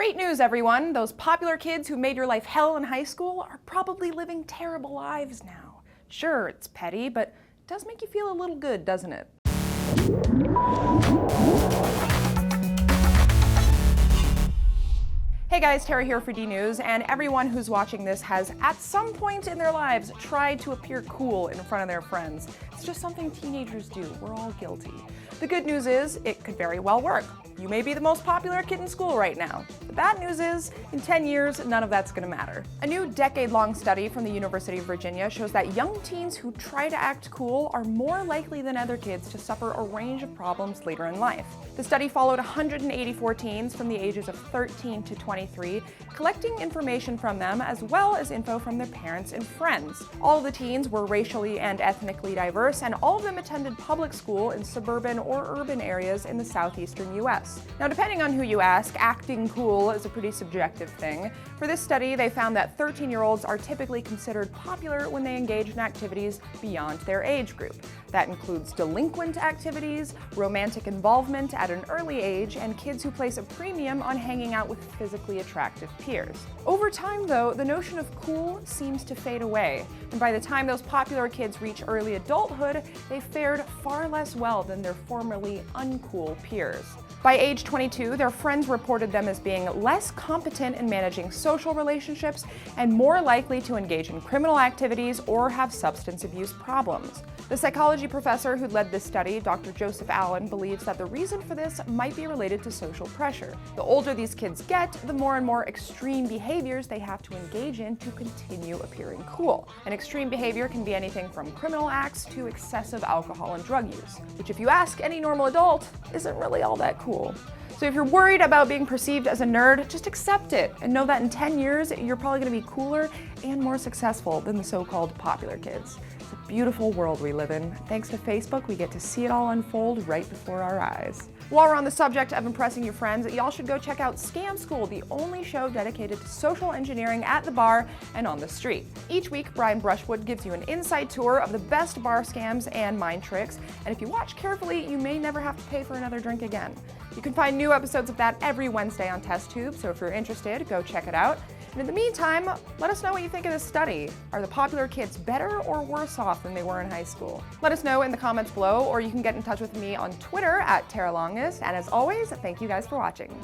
Great news, everyone! Those popular kids who made your life hell in high school are probably living terrible lives now. Sure, it's petty, but it does make you feel a little good, doesn't it? Hey guys, Tara here for DNews, and everyone who's watching this has, at some point in their lives, tried to appear cool in front of their friends. It's just something teenagers do. We're all guilty. The good news is, it could very well work. You may be the most popular kid in school right now. The bad news is, in 10 years, none of that's gonna matter. A new decade-long study from the University of Virginia shows that young teens who try to act cool are more likely than other kids to suffer a range of problems later in life. The study followed 184 teens from the ages of 13 to 23, collecting information from them as well as info from their parents and friends. All of the teens were racially and ethnically diverse, and all of them attended public school in suburban or urban areas in the southeastern US. Now, depending on who you ask, acting cool is a pretty subjective thing. For this study, they found that 13-year-olds are typically considered popular when they engage in activities beyond their age group. That includes delinquent activities, romantic involvement at an early age, and kids who place a premium on hanging out with physically attractive peers. Over time, though, the notion of cool seems to fade away, and by the time those popular kids reach early adulthood, they fared far less well than their formerly uncool peers. By age 22, their friends reported them as being less competent in managing social relationships and more likely to engage in criminal activities or have substance abuse problems. The psychology professor who led this study, Dr. Joseph Allen, believes that the reason for this might be related to social pressure. The older these kids get, the more and more extreme behaviors they have to engage in to continue appearing cool. And extreme behavior can be anything from criminal acts to excessive alcohol and drug use, which, if you ask any normal adult, isn't really all that cool. So if you're worried about being perceived as a nerd, just accept it and know that in 10 years, you're probably going to be cooler and more successful than the so-called popular kids. It's a beautiful world we live in. Thanks to Facebook, we get to see it all unfold right before our eyes. While we're on the subject of impressing your friends, y'all should go check out Scam School, the only show dedicated to social engineering at the bar and on the street. Each week, Brian Brushwood gives you an inside tour of the best bar scams and mind tricks, and if you watch carefully, you may never have to pay for another drink again. You can find new episodes of that every Wednesday on TestTube, so if you're interested, go check it out. And in the meantime, let us know what you think of this study. Are the popular kids better or worse off than they were in high school? Let us know in the comments below, or you can get in touch with me on Twitter @TaraLongus. And as always, thank you guys for watching.